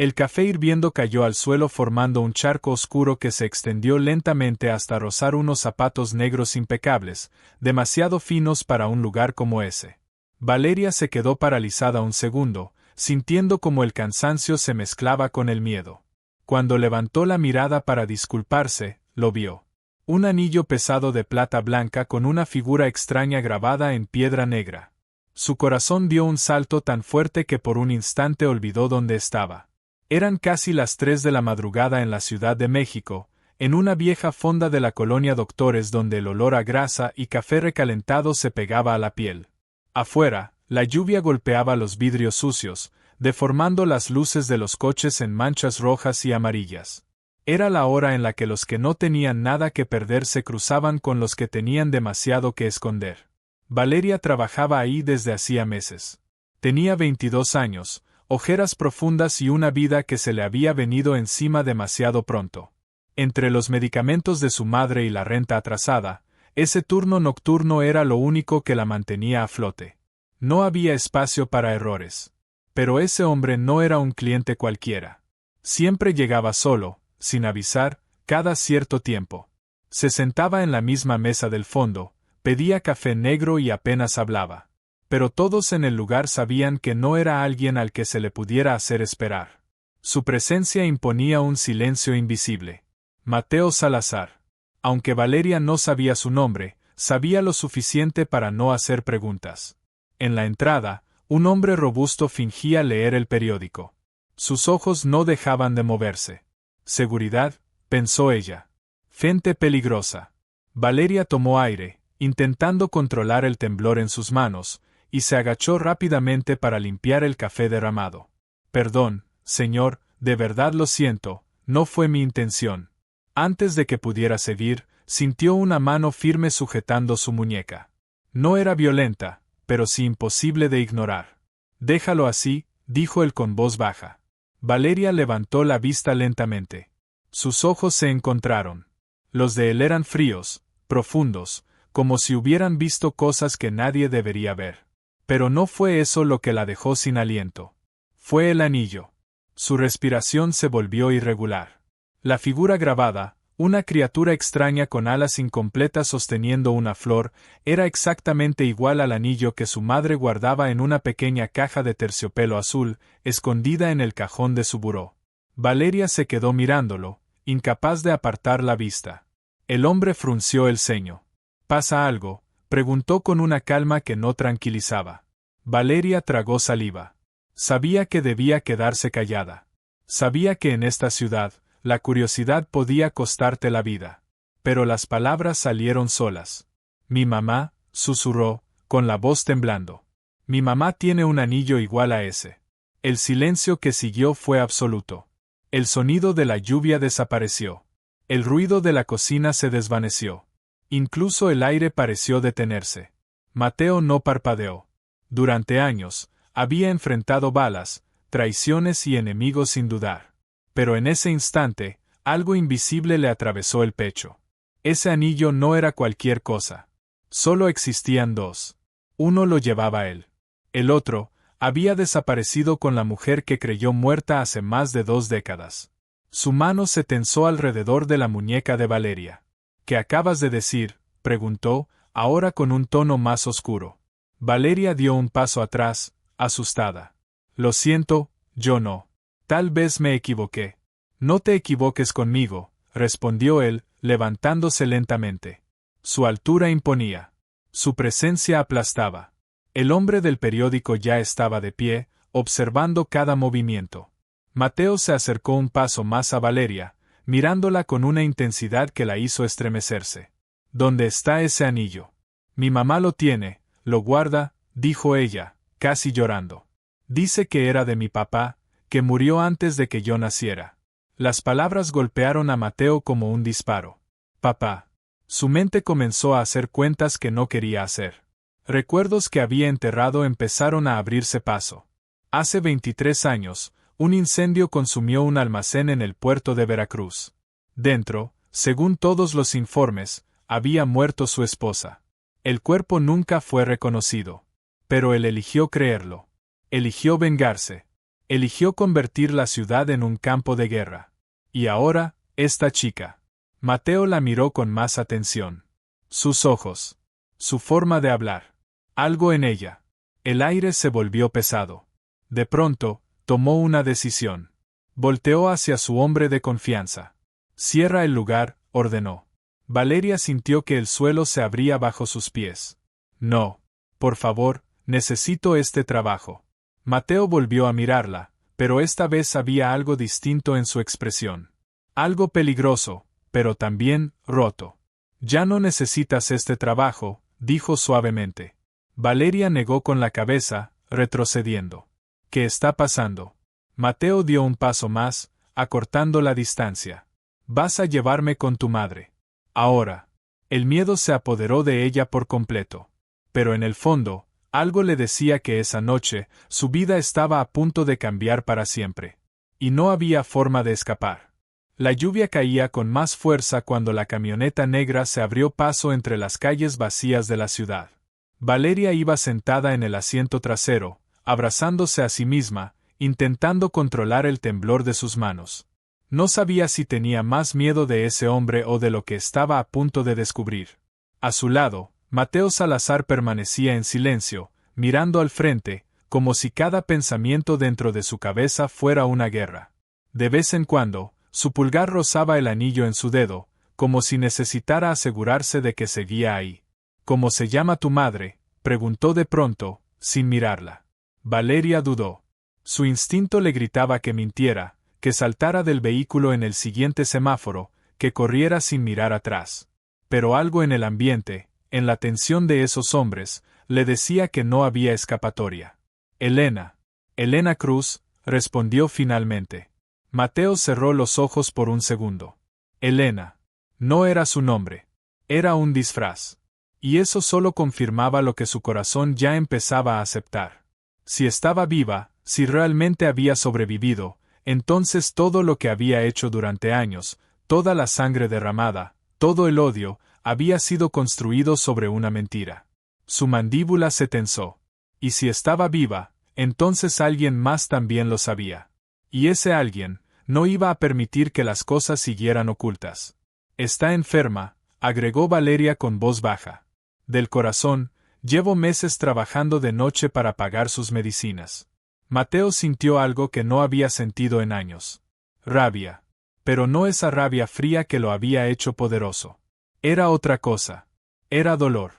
El café hirviendo cayó al suelo formando un charco oscuro que se extendió lentamente hasta rozar unos zapatos negros impecables, demasiado finos para un lugar como ese. Valeria se quedó paralizada un segundo, sintiendo como el cansancio se mezclaba con el miedo. Cuando levantó la mirada para disculparse, lo vio. Un anillo pesado de plata blanca con una figura extraña grabada en piedra negra. Su corazón dio un salto tan fuerte que por un instante olvidó dónde estaba. Eran casi las 3 de la madrugada en la Ciudad de México, en una vieja fonda de la colonia Doctores donde el olor a grasa y café recalentado se pegaba a la piel. Afuera, la lluvia golpeaba los vidrios sucios, deformando las luces de los coches en manchas rojas y amarillas. Era la hora en la que los que no tenían nada que perder se cruzaban con los que tenían demasiado que esconder. Valeria trabajaba ahí desde hacía meses. Tenía 22 años, ojeras profundas y una vida que se le había venido encima demasiado pronto. Entre los medicamentos de su madre y la renta atrasada, ese turno nocturno era lo único que la mantenía a flote. No había espacio para errores. Pero ese hombre no era un cliente cualquiera. Siempre llegaba solo, sin avisar, cada cierto tiempo. Se sentaba en la misma mesa del fondo, pedía café negro y apenas hablaba. Pero todos en el lugar sabían que no era alguien al que se le pudiera hacer esperar. Su presencia imponía un silencio invisible. Mateo Salazar. Aunque Valeria no sabía su nombre, sabía lo suficiente para no hacer preguntas. En la entrada, un hombre robusto fingía leer el periódico. Sus ojos no dejaban de moverse. Seguridad, pensó ella. Gente peligrosa. Valeria tomó aire, intentando controlar el temblor en sus manos, y se agachó rápidamente para limpiar el café derramado. Perdón, señor, de verdad lo siento, no fue mi intención. Antes de que pudiera seguir, sintió una mano firme sujetando su muñeca. No era violenta, pero sí imposible de ignorar. Déjalo así, dijo él con voz baja. Valeria levantó la vista lentamente. Sus ojos se encontraron. Los de él eran fríos, profundos, como si hubieran visto cosas que nadie debería ver. Pero no fue eso lo que la dejó sin aliento. Fue el anillo. Su respiración se volvió irregular. La figura grabada, una criatura extraña con alas incompletas sosteniendo una flor, era exactamente igual al anillo que su madre guardaba en una pequeña caja de terciopelo azul, escondida en el cajón de su buró. Valeria se quedó mirándolo, incapaz de apartar la vista. El hombre frunció el ceño. ¿Pasa algo?, preguntó con una calma que no tranquilizaba. Valeria tragó saliva. Sabía que debía quedarse callada. Sabía que en esta ciudad, la curiosidad podía costarte la vida. Pero las palabras salieron solas. Mi mamá, susurró, con la voz temblando. Mi mamá tiene un anillo igual a ese. El silencio que siguió fue absoluto. El sonido de la lluvia desapareció. El ruido de la cocina se desvaneció. Incluso el aire pareció detenerse. Mateo no parpadeó. Durante años, había enfrentado balas, traiciones y enemigos sin dudar. Pero en ese instante, algo invisible le atravesó el pecho. Ese anillo no era cualquier cosa. Solo existían dos. Uno lo llevaba él. El otro, había desaparecido con la mujer que creyó muerta hace más de 2 décadas. Su mano se tensó alrededor de la muñeca de Valeria. ¿Qué acabas de decir?, preguntó, ahora con un tono más oscuro. Valeria dio un paso atrás, asustada. Lo siento, yo no. Tal vez me equivoqué. No te equivoques conmigo, respondió él, levantándose lentamente. Su altura imponía. Su presencia aplastaba. El hombre del periódico ya estaba de pie, observando cada movimiento. Mateo se acercó un paso más a Valeria, mirándola con una intensidad que la hizo estremecerse. ¿Dónde está ese anillo? Mi mamá lo tiene, lo guarda, dijo ella, casi llorando. Dice que era de mi papá, que murió antes de que yo naciera. Las palabras golpearon a Mateo como un disparo. Papá. Su mente comenzó a hacer cuentas que no quería hacer. Recuerdos que había enterrado empezaron a abrirse paso. Hace 23 años, un incendio consumió un almacén en el puerto de Veracruz. Dentro, según todos los informes, había muerto su esposa. El cuerpo nunca fue reconocido. Pero él eligió creerlo. Eligió vengarse. Eligió convertir la ciudad en un campo de guerra. Y ahora, esta chica. Mateo la miró con más atención. Sus ojos. Su forma de hablar. Algo en ella. El aire se volvió pesado. De pronto, tomó una decisión. Volteó hacia su hombre de confianza. «Cierra el lugar», ordenó. Valeria sintió que el suelo se abría bajo sus pies. «No. Por favor, necesito este trabajo». Mateo volvió a mirarla, pero esta vez había algo distinto en su expresión. Algo peligroso, pero también roto. «Ya no necesitas este trabajo», dijo suavemente. Valeria negó con la cabeza, retrocediendo. «¿Qué está pasando?» Mateo dio un paso más, acortando la distancia. «Vas a llevarme con tu madre. Ahora». El miedo se apoderó de ella por completo. Pero en el fondo, algo le decía que esa noche, su vida estaba a punto de cambiar para siempre. Y no había forma de escapar. La lluvia caía con más fuerza cuando la camioneta negra se abrió paso entre las calles vacías de la ciudad. Valeria iba sentada en el asiento trasero, abrazándose a sí misma, intentando controlar el temblor de sus manos. No sabía si tenía más miedo de ese hombre o de lo que estaba a punto de descubrir. A su lado, Mateo Salazar permanecía en silencio, mirando al frente, como si cada pensamiento dentro de su cabeza fuera una guerra. De vez en cuando, su pulgar rozaba el anillo en su dedo, como si necesitara asegurarse de que seguía ahí. «¿Cómo se llama tu madre?», preguntó de pronto, sin mirarla. Valeria dudó. Su instinto le gritaba que mintiera, que saltara del vehículo en el siguiente semáforo, que corriera sin mirar atrás. Pero algo en el ambiente, en la tensión de esos hombres, le decía que no había escapatoria. «Elena. Elena Cruz», respondió finalmente. Mateo cerró los ojos por un segundo. Elena. No era su nombre. Era un disfraz. Y eso solo confirmaba lo que su corazón ya empezaba a aceptar. Si estaba viva, si realmente había sobrevivido, entonces todo lo que había hecho durante años, toda la sangre derramada, todo el odio, había sido construido sobre una mentira. Su mandíbula se tensó. Y si estaba viva, entonces alguien más también lo sabía. Y ese alguien no iba a permitir que las cosas siguieran ocultas. «Está enferma», agregó Valeria con voz baja. «Del corazón, llevo meses trabajando de noche para pagar sus medicinas». Mateo sintió algo que no había sentido en años. Rabia. Pero no esa rabia fría que lo había hecho poderoso. Era otra cosa. Era dolor.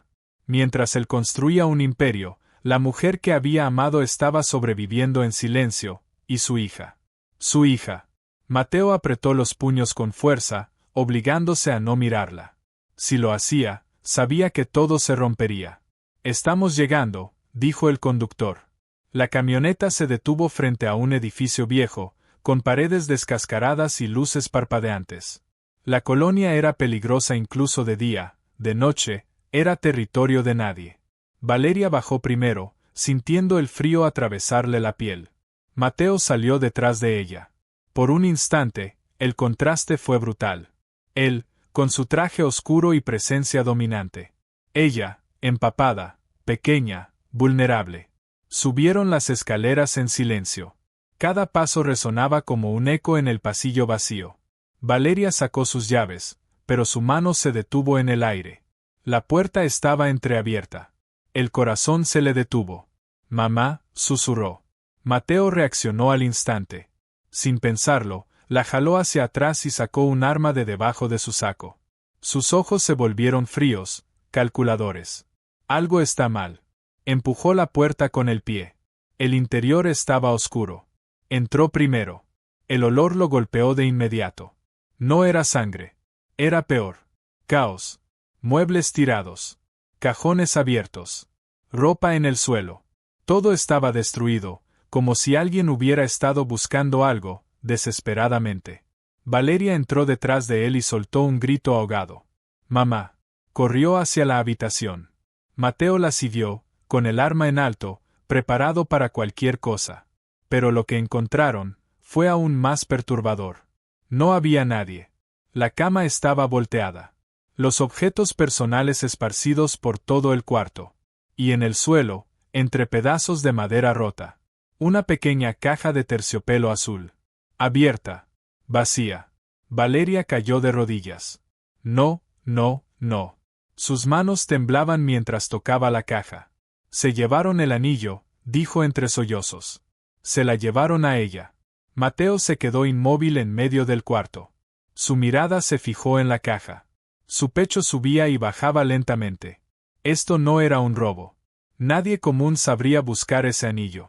Mientras él construía un imperio, la mujer que había amado estaba sobreviviendo en silencio, y su hija. Su hija. Mateo apretó los puños con fuerza, obligándose a no mirarla. Si lo hacía, sabía que todo se rompería. «Estamos llegando», dijo el conductor. La camioneta se detuvo frente a un edificio viejo, con paredes descascaradas y luces parpadeantes. La colonia era peligrosa incluso de día, de noche, era territorio de nadie. Valeria bajó primero, sintiendo el frío atravesarle la piel. Mateo salió detrás de ella. Por un instante, el contraste fue brutal. Él, con su traje oscuro y presencia dominante. Ella, empapada, pequeña, vulnerable. Subieron las escaleras en silencio. Cada paso resonaba como un eco en el pasillo vacío. Valeria sacó sus llaves, pero su mano se detuvo en el aire. La puerta estaba entreabierta. El corazón se le detuvo. «Mamá», susurró. Mateo reaccionó al instante. Sin pensarlo, la jaló hacia atrás y sacó un arma de debajo de su saco. Sus ojos se volvieron fríos, calculadores. «Algo está mal». Empujó la puerta con el pie. El interior estaba oscuro. Entró primero. El olor lo golpeó de inmediato. No era sangre. Era peor. Caos. Muebles tirados. Cajones abiertos. Ropa en el suelo. Todo estaba destruido, como si alguien hubiera estado buscando algo, desesperadamente. Valeria entró detrás de él y soltó un grito ahogado. «Mamá». Corrió hacia la habitación. Mateo la siguió, con el arma en alto, preparado para cualquier cosa. Pero lo que encontraron fue aún más perturbador. No había nadie. La cama estaba volteada. Los objetos personales esparcidos por todo el cuarto. Y en el suelo, entre pedazos de madera rota, Una pequeña caja de terciopelo azul. Abierta. Vacía. Valeria cayó de rodillas. No, no, no. Sus manos temblaban mientras tocaba la caja. Se llevaron el anillo, dijo entre sollozos. Se la llevaron a ella. Mateo se quedó inmóvil en medio del cuarto. Su mirada se fijó en la caja. Su pecho subía y bajaba lentamente. Esto no era un robo. Nadie común sabría buscar ese anillo.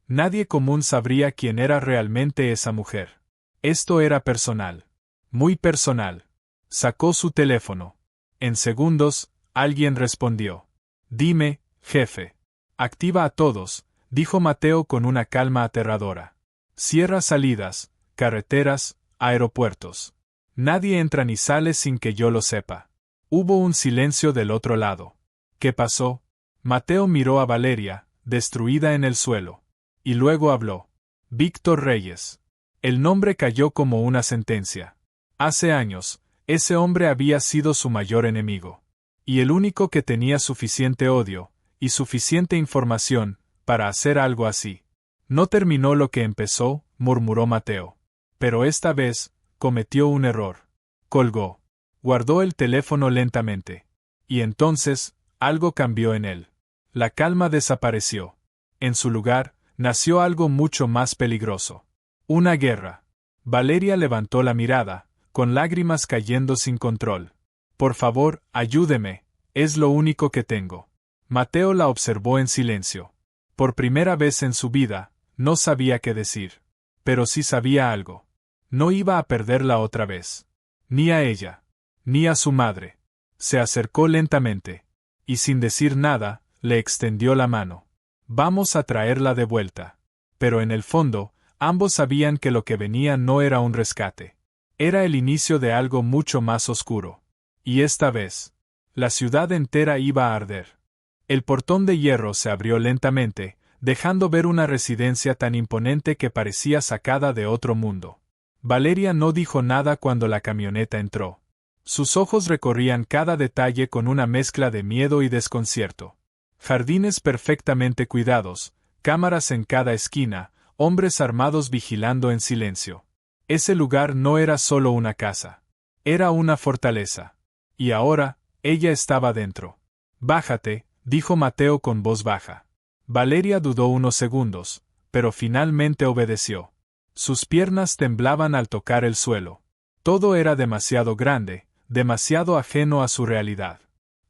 Nadie común sabría quién era realmente esa mujer. Esto era personal. Muy personal. Sacó su teléfono. En segundos, alguien respondió. Dime, jefe. Activa a todos, dijo Mateo con una calma aterradora. Cierra salidas, carreteras, aeropuertos. Nadie entra ni sale sin que yo lo sepa. Hubo un silencio del otro lado. ¿Qué pasó? Mateo miró a Valeria, destruida en el suelo. Y luego habló. Víctor Reyes. El nombre cayó como una sentencia. Hace años, ese hombre había sido su mayor enemigo. Y el único que tenía suficiente odio, y suficiente información, para hacer algo así. No terminó lo que empezó, murmuró Mateo. Pero esta vez, cometió un error. Colgó. Guardó el teléfono lentamente. Y entonces, algo cambió en él. La calma desapareció. En su lugar, nació algo mucho más peligroso. Una guerra. Valeria levantó la mirada, con lágrimas cayendo sin control. Por favor, ayúdeme, es lo único que tengo. Mateo la observó en silencio. Por primera vez en su vida, no sabía qué decir. Pero sí sabía algo. No iba a perderla otra vez. Ni a ella. Ni a su madre. Se acercó lentamente. Y sin decir nada, le extendió la mano. Vamos a traerla de vuelta. Pero en el fondo, ambos sabían que lo que venía no era un rescate. Era el inicio de algo mucho más oscuro. Y esta vez, la ciudad entera iba a arder. El portón de hierro se abrió lentamente, dejando ver una residencia tan imponente que parecía sacada de otro mundo. Valeria no dijo nada cuando la camioneta entró. Sus ojos recorrían cada detalle con una mezcla de miedo y desconcierto. Jardines perfectamente cuidados, cámaras en cada esquina, hombres armados vigilando en silencio. Ese lugar no era solo una casa. Era una fortaleza. Y ahora, ella estaba dentro. Bájate, dijo Mateo con voz baja. Valeria dudó unos segundos, pero finalmente obedeció. Sus piernas temblaban al tocar el suelo. Todo era demasiado grande, demasiado ajeno a su realidad.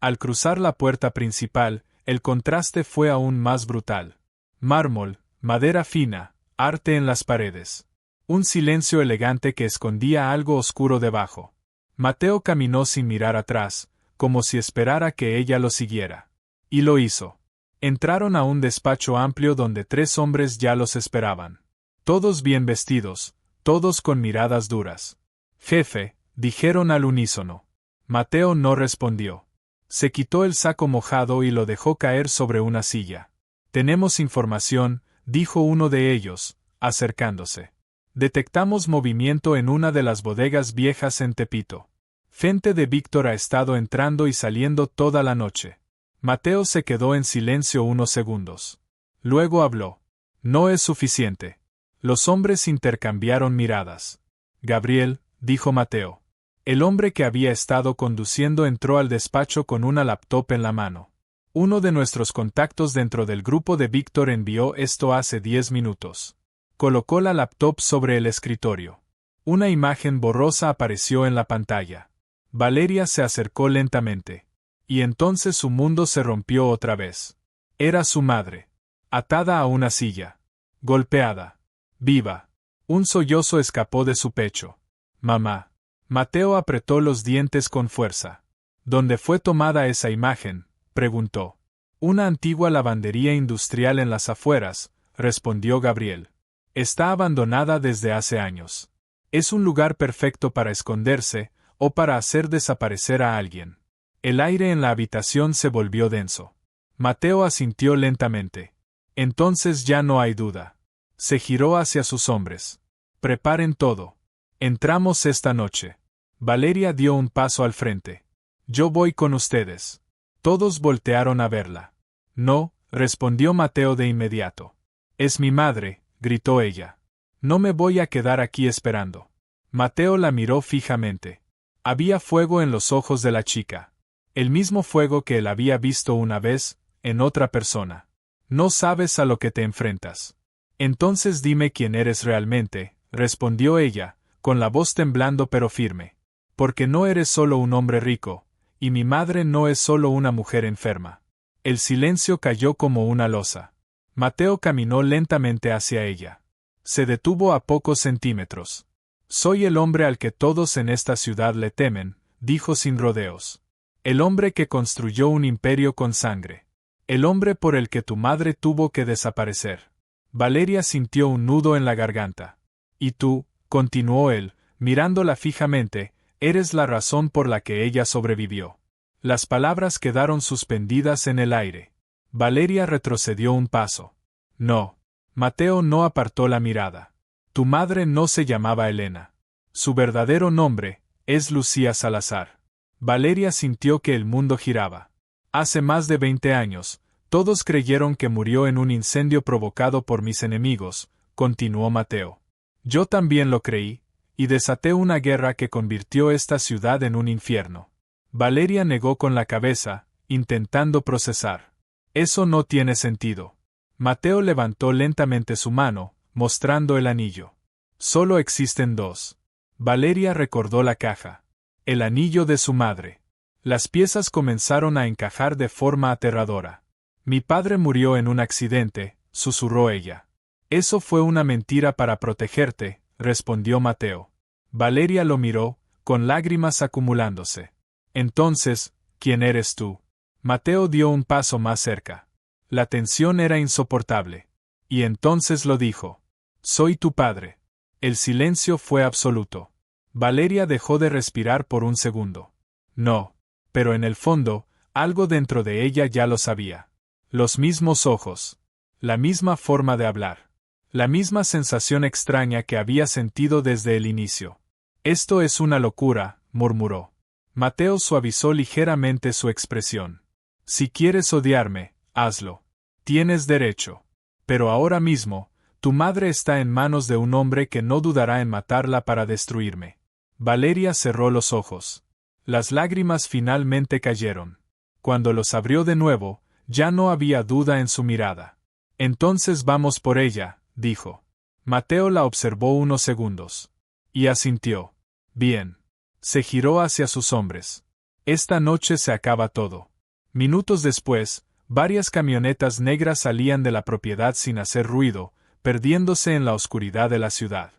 Al cruzar la puerta principal, el contraste fue aún más brutal. Mármol, madera fina, arte en las paredes. Un silencio elegante que escondía algo oscuro debajo. Mateo caminó sin mirar atrás, como si esperara que ella lo siguiera. Y lo hizo. Entraron a un despacho amplio donde 3 hombres ya los esperaban. Todos bien vestidos, todos con miradas duras. Jefe, dijeron al unísono. Mateo no respondió. Se quitó el saco mojado y lo dejó caer sobre una silla. Tenemos información, dijo uno de ellos, acercándose. Detectamos movimiento en una de las bodegas viejas en Tepito. Gente de Víctor ha estado entrando y saliendo toda la noche. Mateo se quedó en silencio unos segundos. Luego habló. No es suficiente. Los hombres intercambiaron miradas. Gabriel, dijo Mateo. El hombre que había estado conduciendo entró al despacho con una laptop en la mano. Uno de nuestros contactos dentro del grupo de Víctor envió esto hace 10 minutos. Colocó la laptop sobre el escritorio. Una imagen borrosa apareció en la pantalla. Valeria se acercó lentamente. Y entonces su mundo se rompió otra vez. Era su madre. Atada a una silla. Golpeada. Viva. Un sollozo escapó de su pecho. Mamá. Mateo apretó los dientes con fuerza. ¿Dónde fue tomada esa imagen?, preguntó. Una antigua lavandería industrial en las afueras, respondió Gabriel. Está abandonada desde hace años. Es un lugar perfecto para esconderse, o para hacer desaparecer a alguien. El aire en la habitación se volvió denso. Mateo asintió lentamente. Entonces ya no hay duda. Se giró hacia sus hombres. Preparen todo. Entramos esta noche. Valeria dio un paso al frente. Yo voy con ustedes. Todos voltearon a verla. No, respondió Mateo de inmediato. Es mi madre, gritó ella. No me voy a quedar aquí esperando. Mateo la miró fijamente. Había fuego en los ojos de la chica. El mismo fuego que él había visto una vez, en otra persona. No sabes a lo que te enfrentas. Entonces dime quién eres realmente, respondió ella, con la voz temblando pero firme. Porque no eres solo un hombre rico, y mi madre no es solo una mujer enferma. El silencio cayó como una losa. Mateo caminó lentamente hacia ella. Se detuvo a pocos centímetros. Soy el hombre al que todos en esta ciudad le temen, dijo sin rodeos. El hombre que construyó un imperio con sangre. El hombre por el que tu madre tuvo que desaparecer. Valeria sintió un nudo en la garganta. Y tú, continuó él, mirándola fijamente, eres la razón por la que ella sobrevivió. Las palabras quedaron suspendidas en el aire. Valeria retrocedió un paso. No. Mateo no apartó la mirada. Tu madre no se llamaba Elena. Su verdadero nombre es Lucía Salazar. Valeria sintió que el mundo giraba. Hace más de 20 años, todos creyeron que murió en un incendio provocado por mis enemigos, continuó Mateo. Yo también lo creí, y desaté una guerra que convirtió esta ciudad en un infierno. Valeria negó con la cabeza, intentando procesar. Eso no tiene sentido. Mateo levantó lentamente su mano, mostrando el anillo. Solo existen dos. Valeria recordó la caja. El anillo de su madre. Las piezas comenzaron a encajar de forma aterradora. Mi padre murió en un accidente, susurró ella. Eso fue una mentira para protegerte, respondió Mateo. Valeria lo miró, con lágrimas acumulándose. Entonces, ¿quién eres tú? Mateo dio un paso más cerca. La tensión era insoportable. Y entonces lo dijo. Soy tu padre. El silencio fue absoluto. Valeria dejó de respirar por un segundo. No. Pero en el fondo, algo dentro de ella ya lo sabía. Los mismos ojos. La misma forma de hablar. La misma sensación extraña que había sentido desde el inicio. Esto es una locura, murmuró. Mateo suavizó ligeramente su expresión. Si quieres odiarme, hazlo. Tienes derecho. Pero ahora mismo, tu madre está en manos de un hombre que no dudará en matarla para destruirme. Valeria cerró los ojos. Las lágrimas finalmente cayeron. Cuando los abrió de nuevo, ya no había duda en su mirada. Entonces vamos por ella, dijo. Mateo la observó unos segundos. Y asintió. Bien. Se giró hacia sus hombres. Esta noche se acaba todo. Minutos después, varias camionetas negras salían de la propiedad sin hacer ruido, perdiéndose en la oscuridad de la ciudad.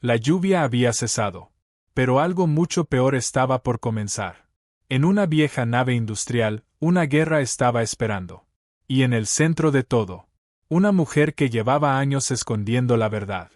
La lluvia había cesado. Pero algo mucho peor estaba por comenzar. En una vieja nave industrial, una guerra estaba esperando. Y en el centro de todo, una mujer que llevaba años escondiendo la verdad.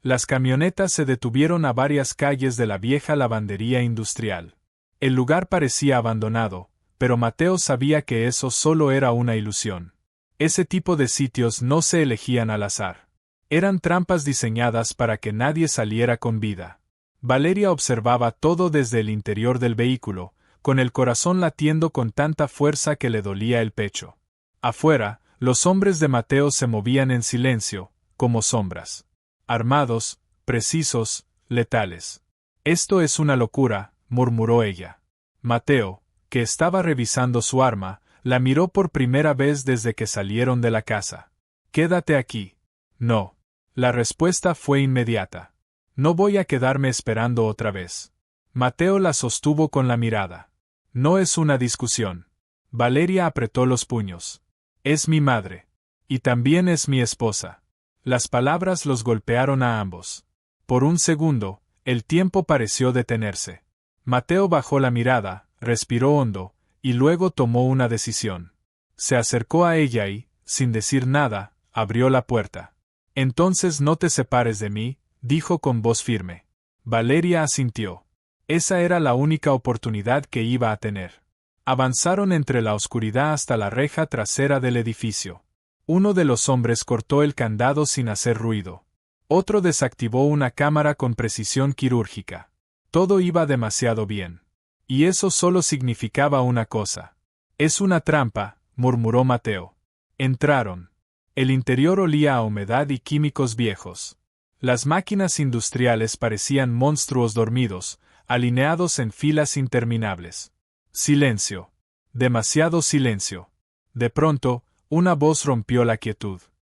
Las camionetas se detuvieron a varias calles de la vieja lavandería industrial. El lugar parecía abandonado, pero Mateo sabía que eso solo era una ilusión. Ese tipo de sitios no se elegían al azar. Eran trampas diseñadas para que nadie saliera con vida. Valeria observaba todo desde el interior del vehículo, con el corazón latiendo con tanta fuerza que le dolía el pecho. Afuera, los hombres de Mateo se movían en silencio, como sombras. Armados, precisos, letales. Esto es una locura, murmuró ella. Mateo, que estaba revisando su arma, la miró por primera vez desde que salieron de la casa. Quédate aquí. No. La respuesta fue inmediata. No voy a quedarme esperando otra vez. Mateo la sostuvo con la mirada. No es una discusión. Valeria apretó los puños. Es mi madre. Y también es mi esposa. Las palabras los golpearon a ambos. Por un segundo, el tiempo pareció detenerse. Mateo bajó la mirada, respiró hondo, y luego tomó una decisión. Se acercó a ella y, sin decir nada, abrió la puerta. Entonces no te separes de mí, dijo con voz firme. Valeria asintió. Esa era la única oportunidad que iba a tener. Avanzaron entre la oscuridad hasta la reja trasera del edificio. Uno de los hombres cortó el candado sin hacer ruido. Otro desactivó una cámara con precisión quirúrgica. Todo iba demasiado bien. Y eso solo significaba una cosa. Es una trampa, murmuró Mateo. Entraron. El interior olía a humedad y químicos viejos. Las máquinas industriales parecían monstruos dormidos, alineados en filas interminables. Silencio. Demasiado silencio. De pronto, una voz rompió la quietud.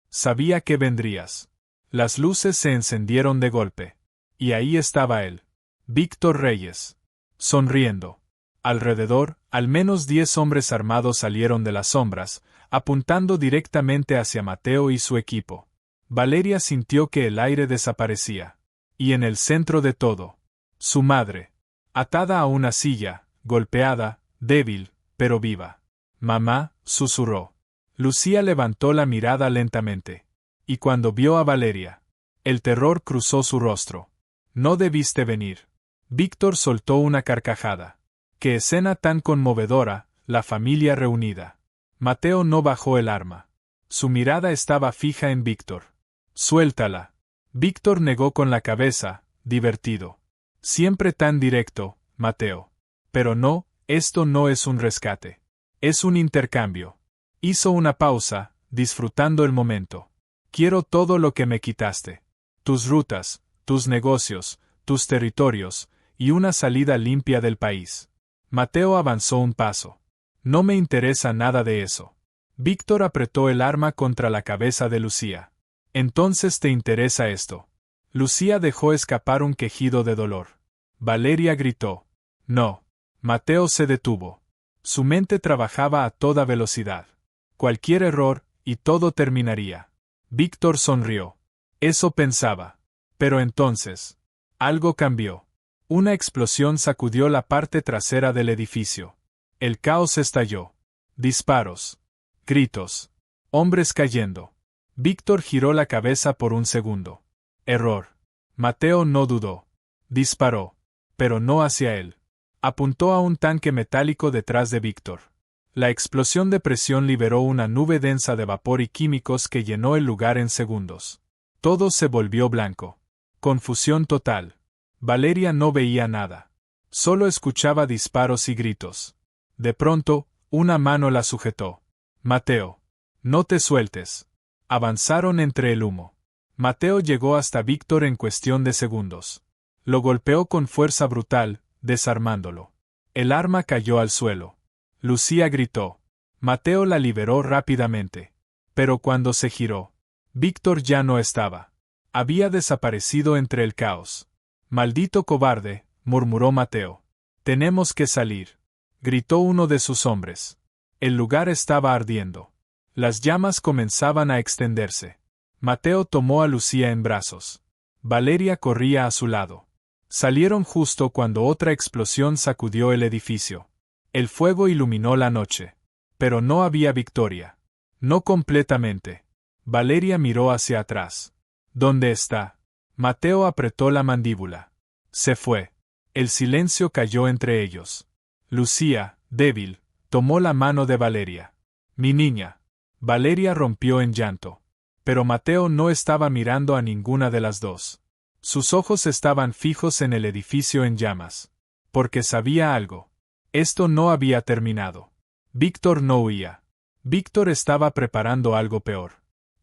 Sabía que vendrías. Las luces se encendieron de golpe. Y ahí estaba él. Víctor Reyes. Sonriendo. Alrededor, al menos 10 hombres armados salieron de las sombras, apuntando directamente hacia Mateo y su equipo. Valeria sintió que el aire desaparecía. Y en el centro de todo, su madre. Atada a una silla, golpeada, débil, pero viva. Mamá, susurró. Lucía levantó la mirada lentamente. Y cuando vio a Valeria, el terror cruzó su rostro. No debiste venir. Víctor soltó una carcajada. ¡Qué escena tan conmovedora! La familia reunida. Mateo no bajó el arma. Su mirada estaba fija en Víctor. Suéltala. Víctor negó con la cabeza, divertido. Siempre tan directo, Mateo. Pero no, esto no es un rescate. Es un intercambio. Hizo una pausa, disfrutando el momento. Quiero todo lo que me quitaste. Tus rutas, tus negocios, tus territorios, y una salida limpia del país. Mateo avanzó un paso. No me interesa nada de eso. Víctor apretó el arma contra la cabeza de Lucía. Entonces te interesa esto. Lucía dejó escapar un quejido de dolor. Valeria gritó. No. Mateo se detuvo. Su mente trabajaba a toda velocidad. Cualquier error, y todo terminaría. Víctor sonrió. Eso pensaba. Pero entonces, algo cambió. Una explosión sacudió la parte trasera del edificio. El caos estalló. Disparos. Gritos. Hombres cayendo. Víctor giró la cabeza por un segundo. Error. Mateo no dudó. Disparó. Pero no hacia él. Apuntó a un tanque metálico detrás de Víctor. La explosión de presión liberó una nube densa de vapor y químicos que llenó el lugar en segundos. Todo se volvió blanco. Confusión total. Valeria no veía nada. Solo escuchaba disparos y gritos. De pronto, una mano la sujetó. Mateo. No te sueltes. Avanzaron entre el humo. Mateo llegó hasta Víctor en cuestión de segundos. Lo golpeó con fuerza brutal, desarmándolo. El arma cayó al suelo. Lucía gritó. Mateo la liberó rápidamente. Pero cuando se giró, Víctor ya no estaba. Había desaparecido entre el caos. Maldito cobarde, murmuró Mateo. Tenemos que salir, gritó uno de sus hombres. El lugar estaba ardiendo. Las llamas comenzaban a extenderse. Mateo tomó a Lucía en brazos. Valeria corría a su lado. Salieron justo cuando otra explosión sacudió el edificio. El fuego iluminó la noche. Pero no había victoria. No completamente. Valeria miró hacia atrás. ¿Dónde está? Mateo apretó la mandíbula. Se fue. El silencio cayó entre ellos. Lucía, débil, tomó la mano de Valeria. Mi niña. Valeria rompió en llanto. Pero Mateo no estaba mirando a ninguna de las dos. Sus ojos estaban fijos en el edificio en llamas. Porque sabía algo. Esto no había terminado. Víctor no huía. Víctor estaba preparando algo peor.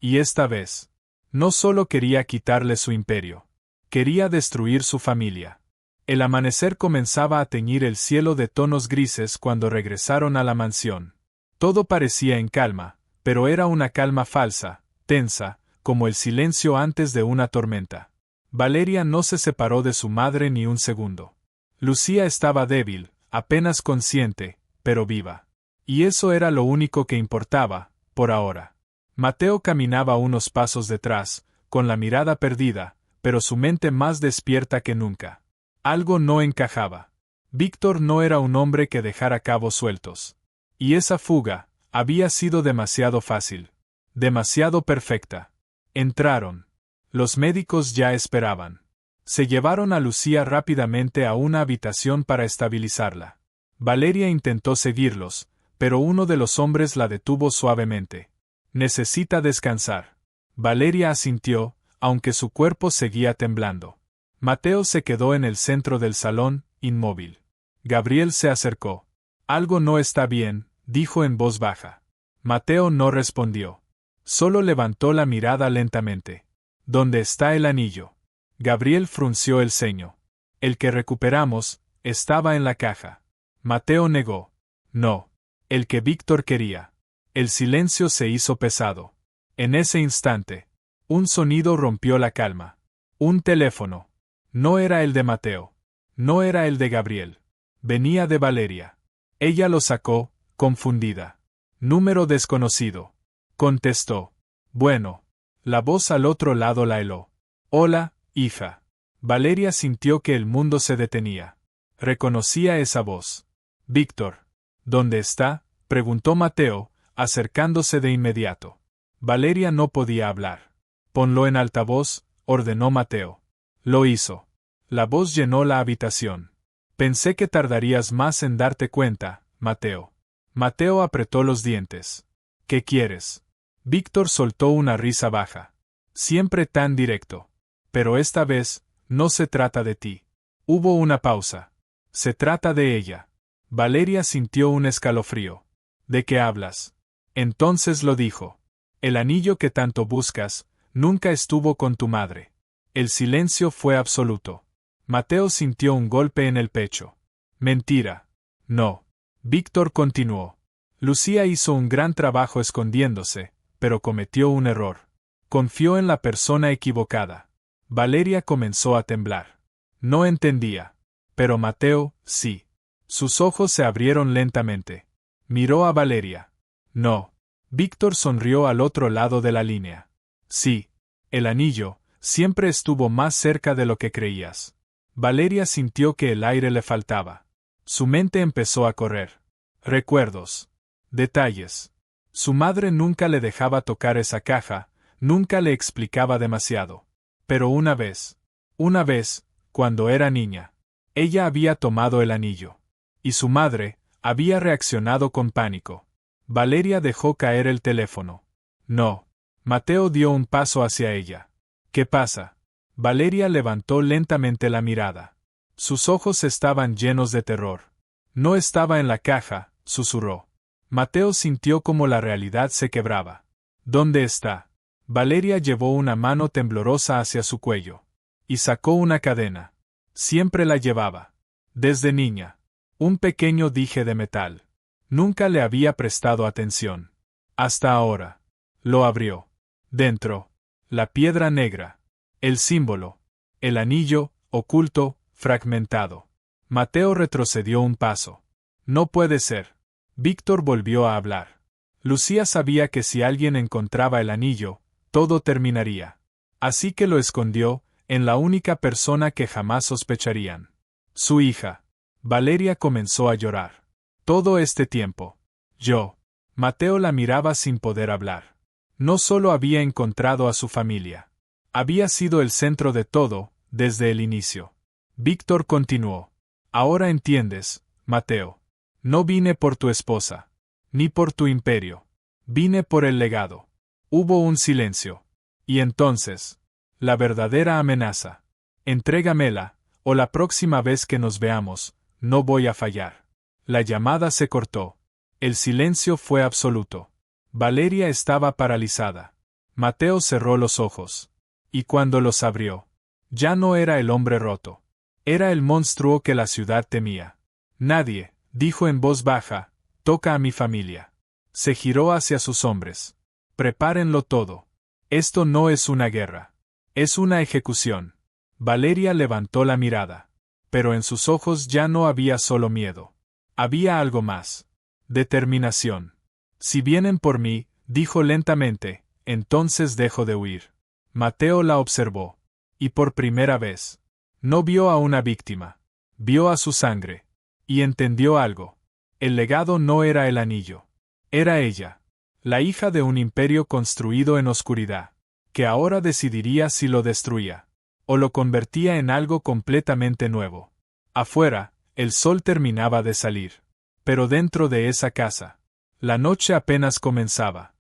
Y esta vez, no solo quería quitarle su imperio. Quería destruir su familia. El amanecer comenzaba a teñir el cielo de tonos grises cuando regresaron a la mansión. Todo parecía en calma, pero era una calma falsa, tensa, como el silencio antes de una tormenta. Valeria no se separó de su madre ni un segundo. Lucía estaba débil, apenas consciente, pero viva. Y eso era lo único que importaba, por ahora. Mateo caminaba unos pasos detrás, con la mirada perdida, pero su mente más despierta que nunca. Algo no encajaba. Víctor no era un hombre que dejara cabos sueltos. Y esa fuga había sido demasiado fácil. Demasiado perfecta. Entraron. Los médicos ya esperaban. Se llevaron a Lucía rápidamente a una habitación para estabilizarla. Valeria intentó seguirlos, pero uno de los hombres la detuvo suavemente. Necesita descansar. Valeria asintió, aunque su cuerpo seguía temblando. Mateo se quedó en el centro del salón, inmóvil. Gabriel se acercó. Algo no está bien, dijo en voz baja. Mateo no respondió. Solo levantó la mirada lentamente. ¿Dónde está el anillo? Gabriel frunció el ceño. El que recuperamos, estaba en la caja. Mateo negó. No. El que Víctor quería. El silencio se hizo pesado. En ese instante, un sonido rompió la calma. Un teléfono. No era el de Mateo. No era el de Gabriel. Venía de Valeria. Ella lo sacó, confundida. Número desconocido. Contestó. Bueno. La voz al otro lado la heló. Hola, hija. Valeria sintió que el mundo se detenía. Reconocía esa voz. Víctor. ¿Dónde está? Preguntó Mateo, acercándose de inmediato. Valeria no podía hablar. Ponlo en altavoz, ordenó Mateo. Lo hizo. La voz llenó la habitación. Pensé que tardarías más en darte cuenta, Mateo. Mateo apretó los dientes. ¿Qué quieres? Víctor soltó una risa baja. Siempre tan directo. Pero esta vez, no se trata de ti. Hubo una pausa. Se trata de ella. Valeria sintió un escalofrío. ¿De qué hablas? Entonces lo dijo. El anillo que tanto buscas, nunca estuvo con tu madre. El silencio fue absoluto. Mateo sintió un golpe en el pecho. Mentira. No. Víctor continuó. Lucía hizo un gran trabajo escondiéndose, pero cometió un error. Confió en la persona equivocada. Valeria comenzó a temblar. No entendía. Pero Mateo, sí. Sus ojos se abrieron lentamente. Miró a Valeria. No. Víctor sonrió al otro lado de la línea. Sí. El anillo siempre estuvo más cerca de lo que creías. Valeria sintió que el aire le faltaba. Su mente empezó a correr. Recuerdos. Detalles. Su madre nunca le dejaba tocar esa caja, nunca le explicaba demasiado. Pero una vez, cuando era niña, ella había tomado el anillo. Y su madre había reaccionado con pánico. Valeria dejó caer el teléfono. No. Mateo dio un paso hacia ella. ¿Qué pasa? Valeria levantó lentamente la mirada. Sus ojos estaban llenos de terror. No estaba en la caja, susurró. Mateo sintió como la realidad se quebraba. ¿Dónde está? Valeria llevó una mano temblorosa hacia su cuello. Y sacó una cadena. Siempre la llevaba. Desde niña. Un pequeño dije de metal. Nunca le había prestado atención. Hasta ahora. Lo abrió. Dentro. La piedra negra. El símbolo. El anillo, oculto, fragmentado. Mateo retrocedió un paso. No puede ser. Víctor volvió a hablar. Lucía sabía que si alguien encontraba el anillo, todo terminaría. Así que lo escondió, en la única persona que jamás sospecharían. Su hija. Valeria comenzó a llorar. Todo este tiempo. Mateo la miraba sin poder hablar. No solo había encontrado a su familia. Había sido el centro de todo, desde el inicio. Víctor continuó. Ahora entiendes, Mateo. No vine por tu esposa. Ni por tu imperio. Vine por el legado. Hubo un silencio. Y entonces. La verdadera amenaza. Entrégamela, o la próxima vez que nos veamos, no voy a fallar. La llamada se cortó. El silencio fue absoluto. Valeria estaba paralizada. Mateo cerró los ojos. Y cuando los abrió, ya no era el hombre roto. Era el monstruo que la ciudad temía. Nadie, dijo en voz baja, toca a mi familia. Se giró hacia sus hombres. Prepárenlo todo. Esto no es una guerra. Es una ejecución. Valeria levantó la mirada. Pero en sus ojos ya no había solo miedo. Había algo más. Determinación. Si vienen por mí, dijo lentamente, entonces dejo de huir. Mateo la observó. Y por primera vez. No vio a una víctima. Vio a su sangre. Y entendió algo. El legado no era el anillo. Era ella. La hija de un imperio construido en oscuridad. Que ahora decidiría si lo destruía. O lo convertía en algo completamente nuevo. Afuera, el sol terminaba de salir. Pero dentro de esa casa, la noche apenas comenzaba.